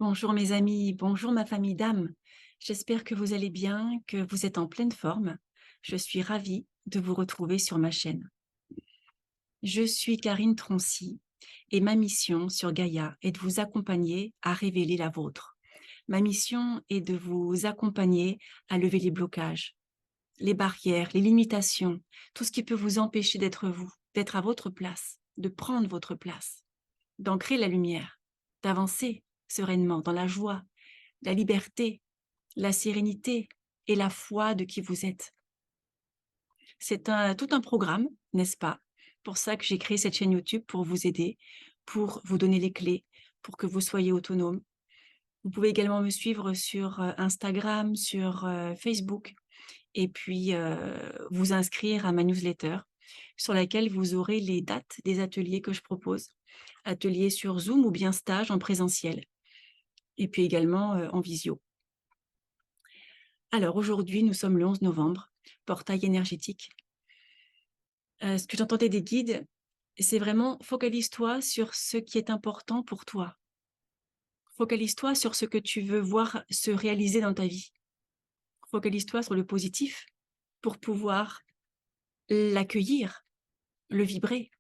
Bonjour mes amis, bonjour ma famille d'âme. J'espère que vous allez bien, que vous êtes en pleine forme. Je suis ravie de vous retrouver sur ma chaîne. Je suis Karine Troncy et ma mission sur Gaïa est de vous accompagner à révéler la vôtre. Ma mission est de vous accompagner à lever les blocages, les barrières, les limitations, tout ce qui peut vous empêcher d'être vous, d'être à votre place, de prendre votre place, d'ancrer la lumière, d'avancer sereinement dans la joie, la liberté, la sérénité et la foi de qui vous êtes. C'est tout un programme, n'est-ce pas? Pour ça que j'ai créé cette chaîne YouTube pour vous aider, pour vous donner les clés, pour que vous soyez autonome. Vous pouvez également me suivre sur Instagram, sur Facebook, et puis vous inscrire à ma newsletter sur laquelle vous aurez les dates des ateliers que je propose, ateliers sur Zoom ou bien stage en présentiel, et puis également en visio. Alors aujourd'hui, nous sommes le 11 novembre, portail énergétique. Ce que j'entendais des guides, c'est vraiment focalise-toi sur ce qui est important pour toi. Focalise-toi sur ce que tu veux voir se réaliser dans ta vie. Focalise-toi sur le positif pour pouvoir l'accueillir, le vibrer.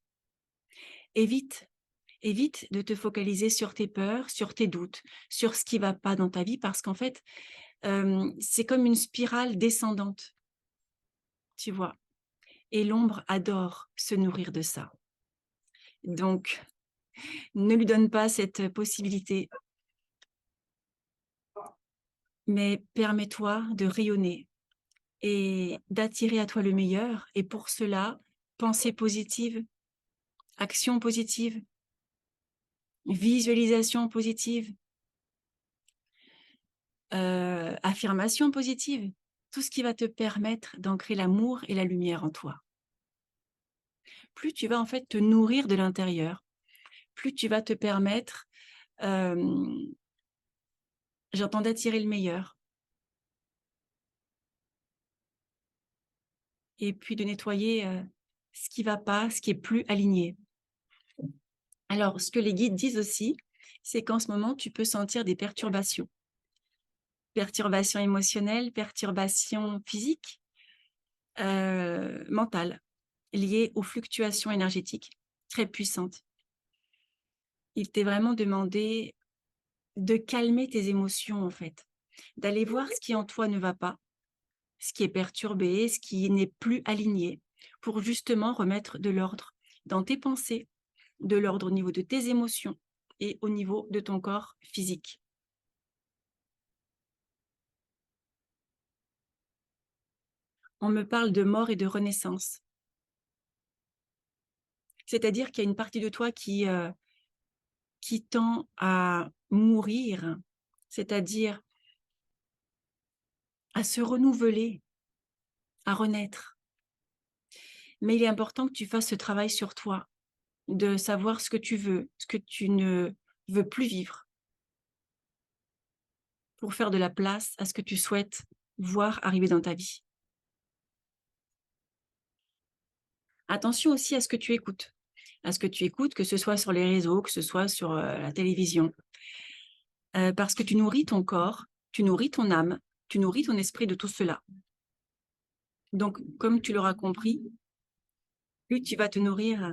Évite, évite de te focaliser sur tes peurs, sur tes doutes, sur ce qui ne va pas dans ta vie parce qu'en fait, c'est comme une spirale descendante, tu vois. Et l'ombre adore se nourrir de ça. Donc, ne lui donne pas cette possibilité, mais permets-toi de rayonner et d'attirer à toi le meilleur. Et pour cela, pensée positive, action positive, visualisation positive, affirmation positive, tout ce qui va te permettre d'ancrer l'amour et la lumière en toi. Plus tu vas en fait te nourrir de l'intérieur, plus tu vas te permettre, j'entends d'attirer le meilleur, et puis de nettoyer ce qui ne va pas, ce qui est plus aligné. Alors, ce que les guides disent aussi, c'est qu'en ce moment, tu peux sentir des perturbations. Perturbations émotionnelles, perturbations physiques, mentales, liées aux fluctuations énergétiques très puissantes. Il t'est vraiment demandé de calmer tes émotions, en fait, d'aller voir ce qui en toi ne va pas, ce qui est perturbé, ce qui n'est plus aligné, pour justement remettre de l'ordre dans tes pensées, de l'ordre au niveau de tes émotions et au niveau de ton corps physique. On me parle de mort et de renaissance. C'est-à-dire qu'il y a une partie de toi qui tend à mourir, c'est-à-dire à se renouveler, à renaître. Mais il est important que tu fasses ce travail sur toi, de savoir ce que tu veux, ce que tu ne veux plus vivre, pour faire de la place à ce que tu souhaites voir arriver dans ta vie. Attention aussi à ce que tu écoutes. À ce que tu écoutes, que ce soit sur les réseaux, que ce soit sur la télévision. Parce que tu nourris ton corps, tu nourris ton âme, tu nourris ton esprit de tout cela. Donc, comme tu l'auras compris, plus tu vas te nourrir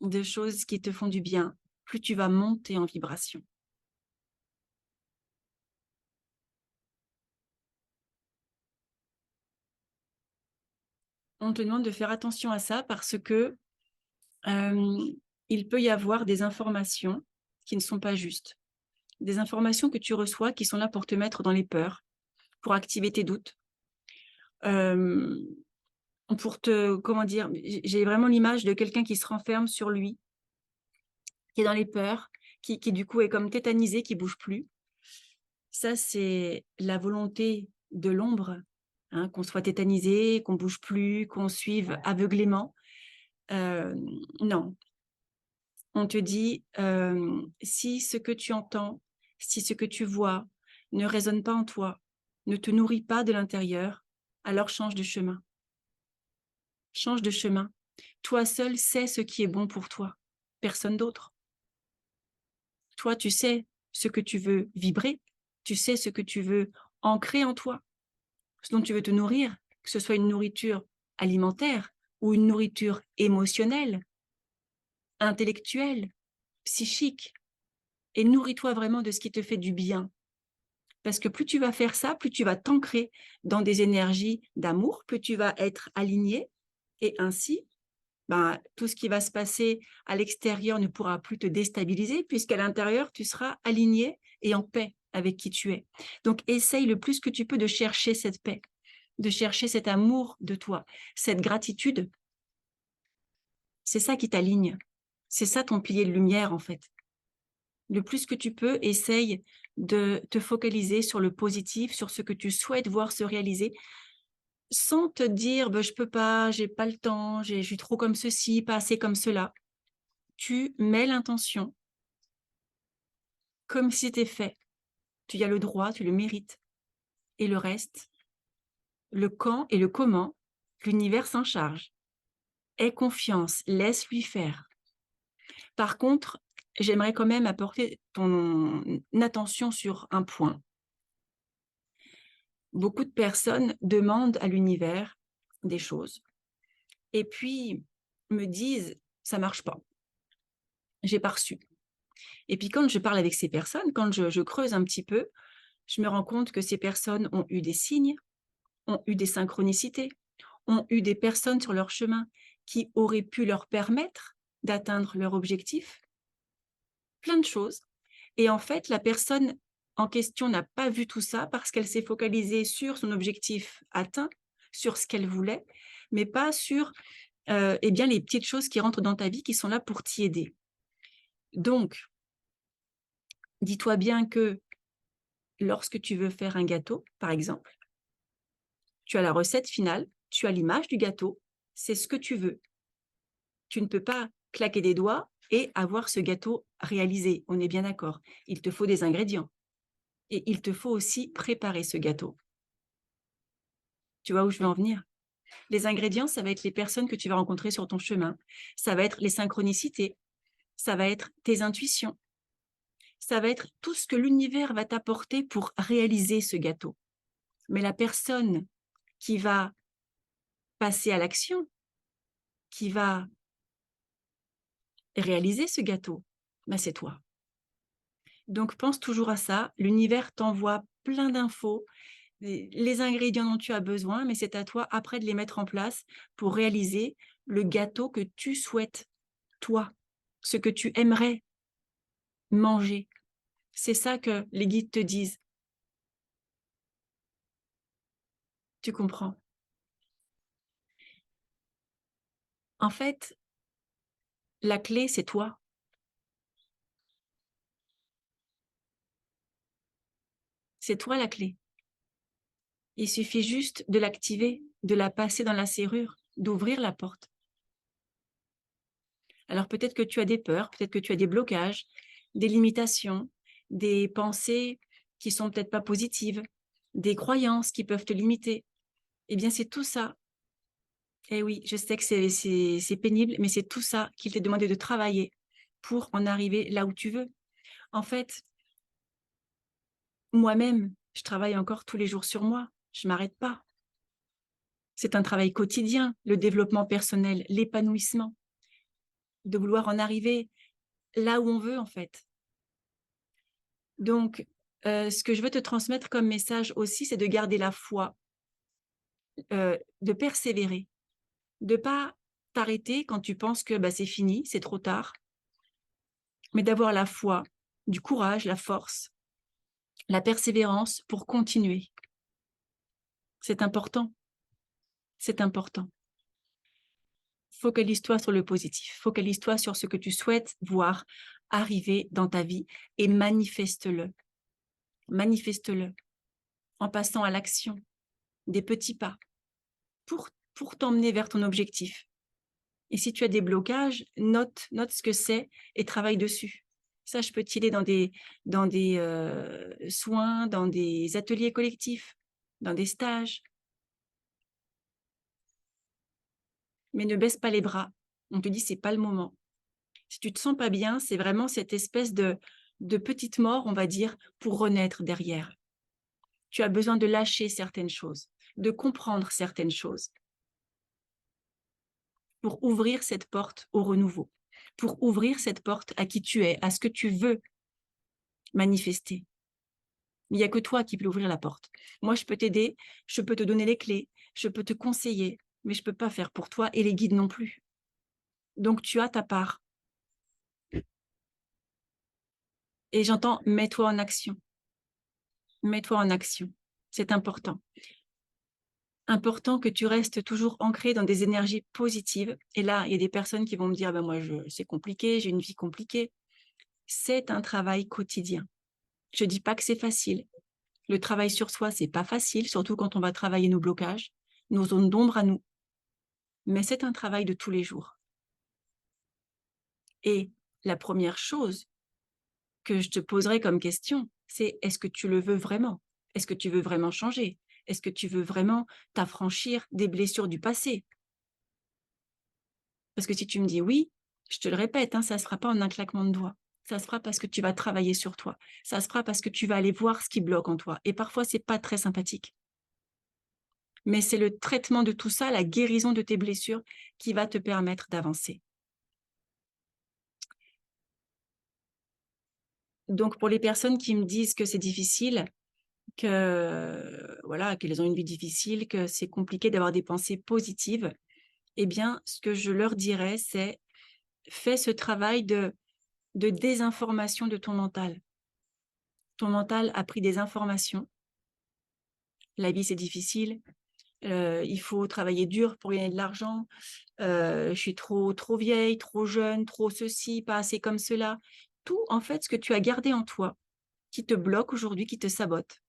de choses qui te font du bien, plus tu vas monter en vibration. On te demande de faire attention à ça parce que il peut y avoir des informations qui ne sont pas justes. Des informations que tu reçois qui sont là pour te mettre dans les peurs, pour activer tes doutes, pour te, comment dire, j'ai vraiment l'image de quelqu'un qui se renferme sur lui, qui est dans les peurs, qui du coup est comme tétanisé, qui bouge plus. Ça, c'est la volonté de l'ombre, hein, qu'on soit tétanisé, qu'on bouge plus, qu'on suive aveuglément. Non, on te dit, si ce que tu entends, si ce que tu vois ne résonne pas en toi, ne te nourrit pas de l'intérieur, alors change de chemin. Change de chemin. Toi seul sais ce qui est bon pour toi, personne d'autre. Toi, tu sais ce que tu veux vibrer, tu sais ce que tu veux ancrer en toi, ce dont tu veux te nourrir, que ce soit une nourriture alimentaire ou une nourriture émotionnelle, intellectuelle, psychique. Et nourris-toi vraiment de ce qui te fait du bien. Parce que plus tu vas faire ça, plus tu vas t'ancrer dans des énergies d'amour, plus tu vas être aligné. Et ainsi, ben, tout ce qui va se passer à l'extérieur ne pourra plus te déstabiliser, puisqu'à l'intérieur, tu seras aligné et en paix avec qui tu es. Donc, essaye le plus que tu peux de chercher cette paix, de chercher cet amour de toi, cette gratitude. C'est ça qui t'aligne. C'est ça ton pilier de lumière, en fait. Le plus que tu peux, essaye de te focaliser sur le positif, sur ce que tu souhaites voir se réaliser, sans te dire je peux pas, j'ai pas le temps, je suis trop comme ceci, pas assez comme cela. Tu mets l'intention comme si c'était fait. Tu y as le droit, tu le mérites. Et le reste, le quand et le comment, l'univers s'en charge. Aie confiance, laisse-lui faire. Par contre, j'aimerais quand même apporter ton attention sur un point. Beaucoup de personnes demandent à l'univers des choses et puis me disent ça marche pas, j'ai pas reçu. Et puis quand je parle avec ces personnes, quand je creuse un petit peu, je me rends compte que ces personnes ont eu des signes, ont eu des synchronicités, ont eu des personnes sur leur chemin qui auraient pu leur permettre d'atteindre leur objectif, plein de choses. Et en fait, la personne en question n'a pas vu tout ça parce qu'elle s'est focalisée sur son objectif atteint, sur ce qu'elle voulait, mais pas sur eh bien, les petites choses qui rentrent dans ta vie qui sont là pour t'y aider. Donc, dis-toi bien que lorsque tu veux faire un gâteau, par exemple, tu as la recette finale, tu as l'image du gâteau, c'est ce que tu veux. Tu ne peux pas claquer des doigts et avoir ce gâteau réalisé, on est bien d'accord. Il te faut des ingrédients et il te faut aussi préparer ce gâteau. Tu vois où je veux en venir? Les ingrédients, ça va être les personnes que tu vas rencontrer sur ton chemin, ça va être les synchronicités, ça va être tes intuitions, ça va être tout ce que l'univers va t'apporter pour réaliser ce gâteau. Mais la personne qui va passer à l'action, qui va réaliser ce gâteau, ben c'est toi. Donc pense toujours à ça, l'univers t'envoie plein d'infos, les ingrédients dont tu as besoin, mais c'est à toi après de les mettre en place pour réaliser le gâteau que tu souhaites, toi, ce que tu aimerais manger. C'est ça que les guides te disent. Tu comprends? En fait, la clé, c'est toi. C'est toi la clé. Il suffit juste de l'activer, de la passer dans la serrure, d'ouvrir la porte. Alors peut-être que tu as des peurs, peut-être que tu as des blocages, des limitations, des pensées qui sont peut-être pas positives, des croyances qui peuvent te limiter. Eh bien, c'est tout ça. Eh oui, je sais que c'est pénible, mais c'est tout ça qu'il t'est demandé de travailler pour en arriver là où tu veux. En fait, moi-même, je travaille encore tous les jours sur moi. Je m'arrête pas. C'est un travail quotidien, le développement personnel, l'épanouissement, de vouloir en arriver là où on veut, en fait. Donc, ce que je veux te transmettre comme message aussi, c'est de garder la foi, de persévérer, de pas t'arrêter quand tu penses que c'est fini, c'est trop tard, mais d'avoir la foi, du courage, la force, la persévérance pour continuer. C'est important, c'est important. Focalise-toi sur le positif, focalise-toi sur ce que tu souhaites voir arriver dans ta vie et manifeste-le. Manifeste-le en passant à l'action, des petits pas pour t'emmener vers ton objectif. Et si tu as des blocages, note ce que c'est et travaille dessus. Ça, je peux t'aider dans des soins, dans des ateliers collectifs, dans des stages. Mais ne baisse pas les bras. On te dit, c'est pas le moment. Si tu te sens pas bien, c'est vraiment cette espèce de petites morts, on va dire, pour renaître derrière. Tu as besoin de lâcher certaines choses, de comprendre certaines choses pour ouvrir cette porte au renouveau, pour ouvrir cette porte à qui tu es, à ce que tu veux manifester. Il n'y a que toi qui peux ouvrir la porte. Moi, je peux t'aider, je peux te donner les clés, je peux te conseiller, mais je ne peux pas faire pour toi et les guides non plus. Donc, tu as ta part. Et j'entends, mets-toi en action. Mets-toi en action. C'est important. Important que tu restes toujours ancré dans des énergies positives. Et là, il y a des personnes qui vont me dire, ben moi, c'est compliqué, j'ai une vie compliquée. C'est un travail quotidien. Je ne dis pas que c'est facile. Le travail sur soi, c'est pas facile, surtout quand on va travailler nos blocages, nos zones d'ombre à nous. Mais c'est un travail de tous les jours. Et la première chose que je te poserai comme question, c'est est-ce que tu le veux vraiment? Est-ce que tu veux vraiment changer? Est-ce que tu veux vraiment t'affranchir des blessures du passé? Parce que si tu me dis oui, je te le répète, hein, ça ne se fera pas en un claquement de doigts. Ça se fera parce que tu vas travailler sur toi. Ça se fera parce que tu vas aller voir ce qui bloque en toi. Et parfois, c'est pas très sympathique. Mais c'est le traitement de tout ça, la guérison de tes blessures qui va te permettre d'avancer. Donc, pour les personnes qui me disent que c'est difficile, que voilà, qu'elles ont une vie difficile, que c'est compliqué d'avoir des pensées positives, eh bien, ce que je leur dirais, c'est fais ce travail de désinformation de ton mental. Ton mental a pris des informations. La vie, c'est difficile. Il faut travailler dur pour gagner de l'argent. Je suis trop vieille, trop jeune, trop ceci, pas assez comme cela. Tout, en fait, ce que tu as gardé en toi, qui te bloque aujourd'hui, qui te sabote,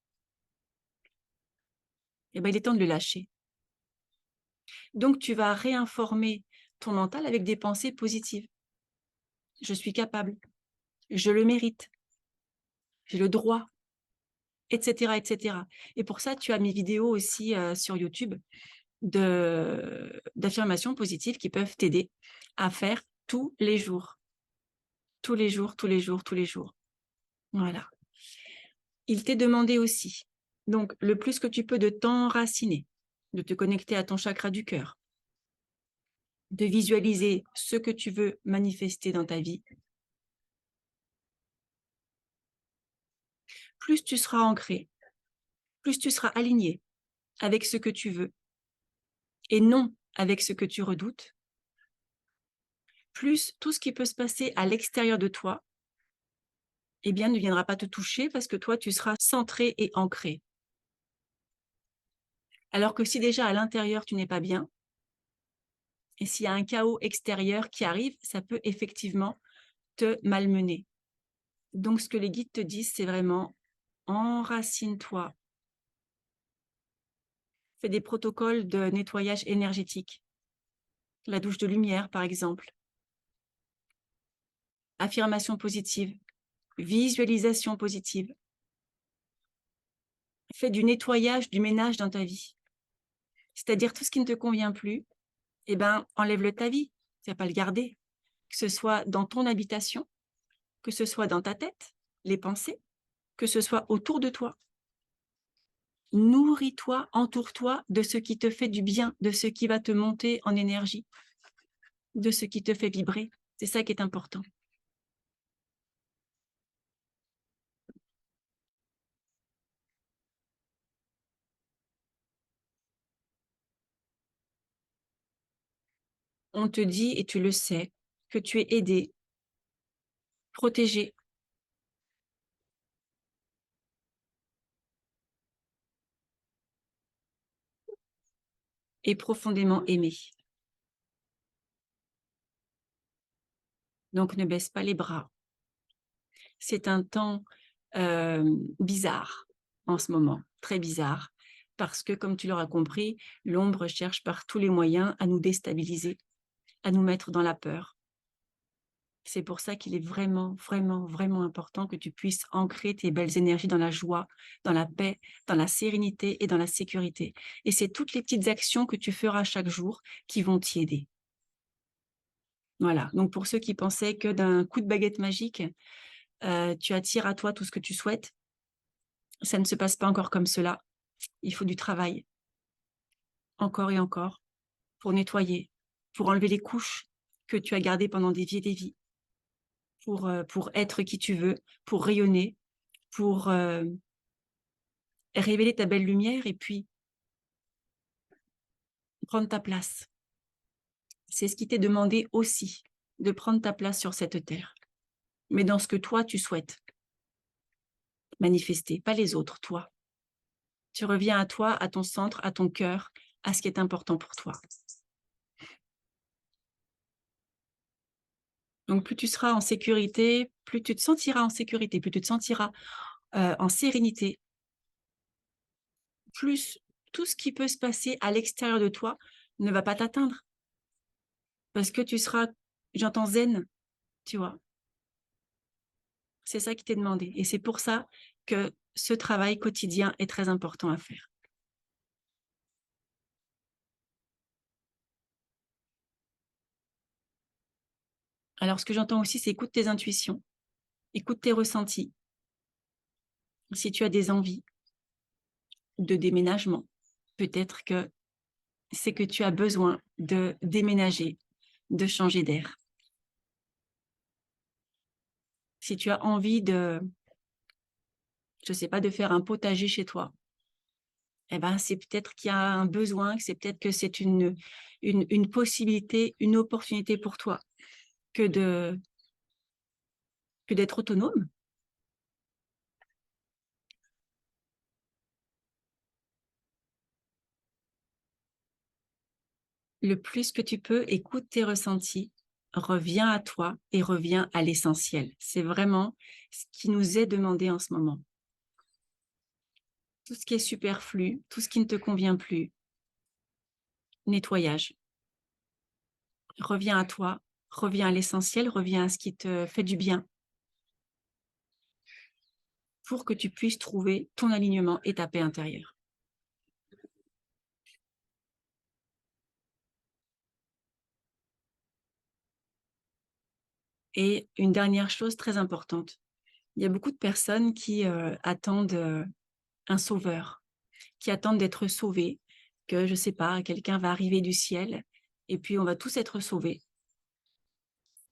eh ben, il est temps de le lâcher. Donc, tu vas réinformer ton mental avec des pensées positives. Je suis capable, je le mérite, j'ai le droit, etc., etc. Et pour ça, tu as mes vidéos aussi sur YouTube d'affirmations positives qui peuvent t'aider à faire tous les jours. Tous les jours, tous les jours, tous les jours. Voilà. Il t'est demandé aussi, donc le plus que tu peux, de t'enraciner, de te connecter à ton chakra du cœur, de visualiser ce que tu veux manifester dans ta vie. Plus tu seras ancré, plus tu seras aligné avec ce que tu veux et non avec ce que tu redoutes, plus tout ce qui peut se passer à l'extérieur de toi, eh bien, ne viendra pas te toucher parce que toi, tu seras centré et ancré. Alors que si déjà à l'intérieur, tu n'es pas bien, et s'il y a un chaos extérieur qui arrive, ça peut effectivement te malmener. Donc, ce que les guides te disent, c'est vraiment enracine-toi. Fais des protocoles de nettoyage énergétique. La douche de lumière, par exemple. Affirmation positive. Visualisation positive. Fais du nettoyage, du ménage dans ta vie. C'est-à-dire tout ce qui ne te convient plus, eh ben, enlève-le de ta vie. Tu vas pas le garder. Que ce soit dans ton habitation, que ce soit dans ta tête, les pensées, que ce soit autour de toi. Nourris-toi, entoure-toi de ce qui te fait du bien, de ce qui va te monter en énergie, de ce qui te fait vibrer. C'est ça qui est important. On te dit, et tu le sais, que tu es aidé, protégé, et profondément aimé. Donc ne baisse pas les bras. C'est un temps bizarre en ce moment, très bizarre, parce que comme tu l'auras compris, l'ombre cherche par tous les moyens à nous déstabiliser, à nous mettre dans la peur. C'est pour ça qu'il est vraiment, vraiment, vraiment important que tu puisses ancrer tes belles énergies dans la joie, dans la paix, dans la sérénité et dans la sécurité. Et c'est toutes les petites actions que tu feras chaque jour qui vont t'y aider. Voilà. Donc pour ceux qui pensaient que d'un coup de baguette magique, tu attires à toi tout ce que tu souhaites. Ça ne se passe pas encore comme cela. Il faut du travail, encore et encore, pour nettoyer, pour enlever les couches que tu as gardées pendant des vies et des vies, pour être qui tu veux, pour rayonner, pour révéler ta belle lumière et puis prendre ta place. C'est ce qui t'est demandé aussi, de prendre ta place sur cette terre, mais dans ce que toi, tu souhaites manifester, pas les autres, toi. Tu reviens à toi, à ton centre, à ton cœur, à ce qui est important pour toi. Donc, plus tu seras en sécurité, plus tu te sentiras en sécurité, plus tu te sentiras en sérénité, plus tout ce qui peut se passer à l'extérieur de toi ne va pas t'atteindre. Parce que tu seras, j'entends zen, tu vois. C'est ça qui t'est demandé. Et c'est pour ça que ce travail quotidien est très important à faire. Alors, ce que j'entends aussi, c'est écoute tes intuitions, écoute tes ressentis. Si tu as des envies de déménagement, peut-être que c'est que tu as besoin de déménager, de changer d'air. Si tu as envie de, je sais pas, de faire un potager chez toi, eh ben, c'est peut-être qu'il y a un besoin, c'est peut-être que c'est une possibilité, une opportunité pour toi que d'être autonome. Le plus que tu peux, écoute tes ressentis, reviens à toi et reviens à l'essentiel. C'est vraiment ce qui nous est demandé en ce moment. Tout ce qui est superflu, tout ce qui ne te convient plus, nettoyage. Reviens à toi, reviens à l'essentiel, reviens à ce qui te fait du bien pour que tu puisses trouver ton alignement et ta paix intérieure. Et une dernière chose très importante, il y a beaucoup de personnes qui attendent un sauveur, qui attendent d'être sauvés, que je ne sais pas, quelqu'un va arriver du ciel et puis on va tous être sauvés.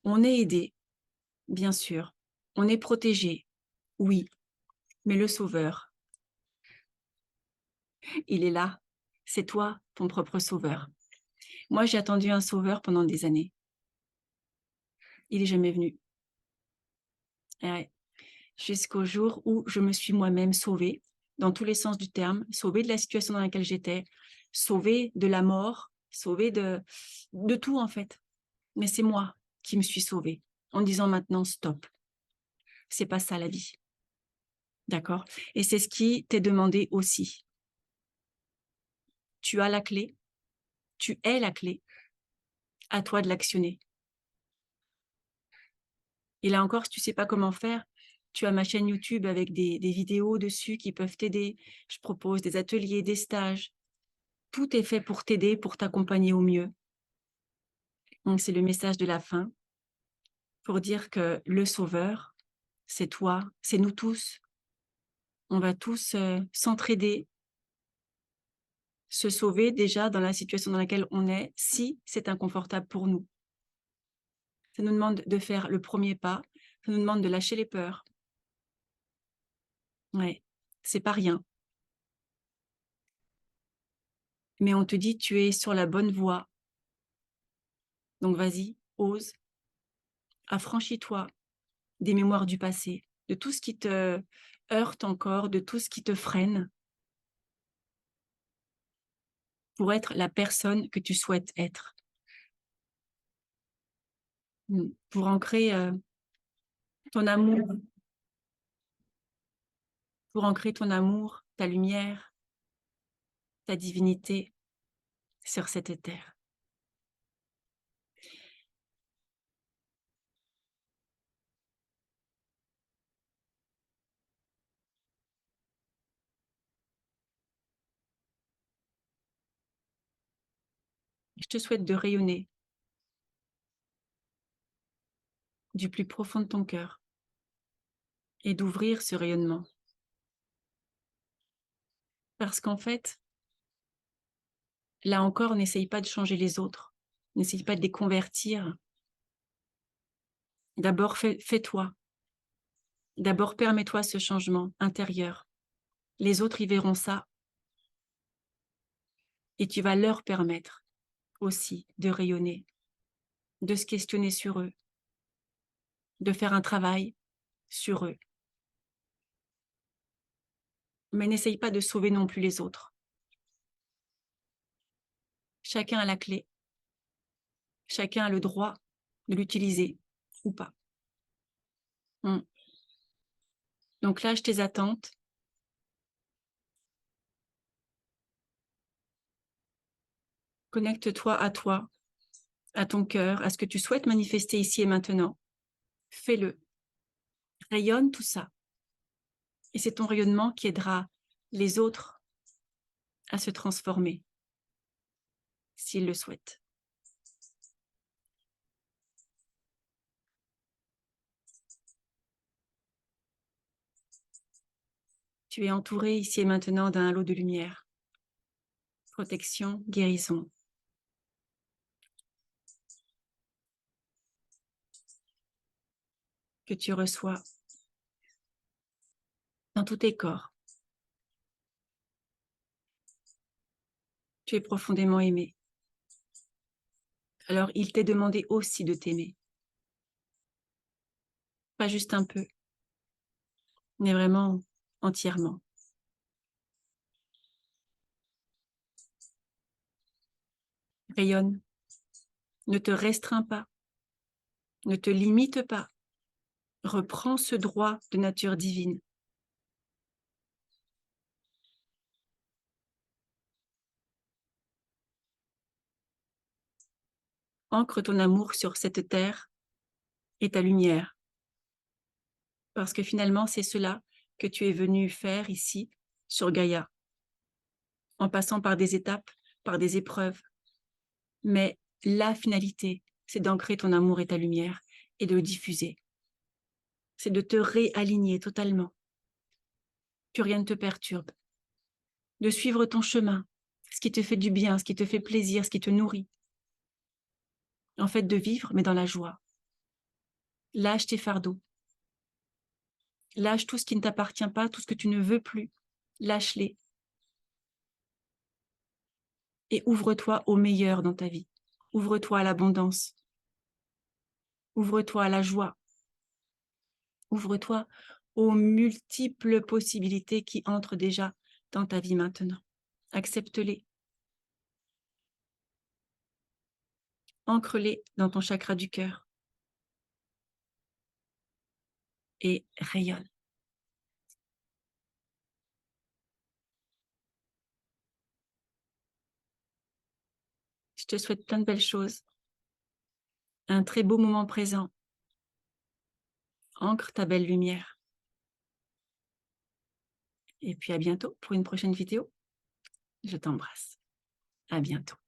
On est aidé, bien sûr. On est protégé, oui. Mais le sauveur, il est là. C'est toi, ton propre sauveur. Moi, j'ai attendu un sauveur pendant des années. Il n'est jamais venu. Ouais. Jusqu'au jour où je me suis moi-même sauvée, dans tous les sens du terme, sauvée de la situation dans laquelle j'étais, sauvée de la mort, sauvée de tout en fait. Mais c'est moi qui me suis sauvée en disant maintenant stop. C'est pas ça la vie. D'accord? Et c'est ce qui t'est demandé aussi. Tu as la clé, tu es la clé, à toi de l'actionner. Et là encore, si tu sais pas comment faire, tu as ma chaîne YouTube avec des vidéos dessus qui peuvent t'aider. Je propose des ateliers, des stages. Tout est fait pour t'aider, pour t'accompagner au mieux. Donc, c'est le message de la fin pour dire que le sauveur, c'est toi, c'est nous tous. On va tous s'entraider, se sauver déjà dans la situation dans laquelle on est, si c'est inconfortable pour nous. Ça nous demande de faire le premier pas, ça nous demande de lâcher les peurs. Ouais, c'est pas rien. Mais on te dit, tu es sur la bonne voie. Donc vas-y, ose, affranchis-toi des mémoires du passé, de tout ce qui te heurte encore, de tout ce qui te freine pour être la personne que tu souhaites être. Pour ancrer ton amour, pour ancrer ton amour, ta lumière, ta divinité sur cette terre. Je te souhaite de rayonner du plus profond de ton cœur et d'ouvrir ce rayonnement. Parce qu'en fait, là encore, n'essaye pas de changer les autres, n'essaye pas de les convertir. D'abord, fais-toi. D'abord, permets-toi ce changement intérieur. Les autres y verront ça et tu vas leur permettre aussi de rayonner, de se questionner sur eux, de faire un travail sur eux. Mais n'essaye pas de sauver non plus les autres. Chacun a la clé. Chacun a le droit de l'utiliser ou pas. Donc lâche tes attentes. Connecte-toi, à ton cœur, à ce que tu souhaites manifester ici et maintenant. Fais-le. Rayonne tout ça. Et c'est ton rayonnement qui aidera les autres à se transformer, s'ils le souhaitent. Tu es entouré ici et maintenant d'un halo de lumière. Protection, guérison. Que tu reçois dans tous tes corps. Tu es profondément aimé. Alors il t'est demandé aussi de t'aimer. Pas juste un peu, mais vraiment entièrement. Rayonne. Ne te restreins pas. Ne te limite pas. Reprends ce droit de nature divine. Ancre ton amour sur cette terre et ta lumière. Parce que finalement, c'est cela que tu es venu faire ici, sur Gaïa, en passant par des étapes, par des épreuves. Mais la finalité, c'est d'ancrer ton amour et ta lumière et de le diffuser. C'est de te réaligner totalement, que rien ne te perturbe, de suivre ton chemin, ce qui te fait du bien, ce qui te fait plaisir, ce qui te nourrit. En fait, de vivre, mais dans la joie. Lâche tes fardeaux. Lâche tout ce qui ne t'appartient pas, tout ce que tu ne veux plus. Lâche-les. Et ouvre-toi au meilleur dans ta vie. Ouvre-toi à l'abondance. Ouvre-toi à la joie. Ouvre-toi aux multiples possibilités qui entrent déjà dans ta vie maintenant. Accepte-les. Ancre-les dans ton chakra du cœur. Et rayonne. Je te souhaite plein de belles choses. Un très beau moment présent. Ancre ta belle lumière. Et puis à bientôt pour une prochaine vidéo. Je t'embrasse. À bientôt.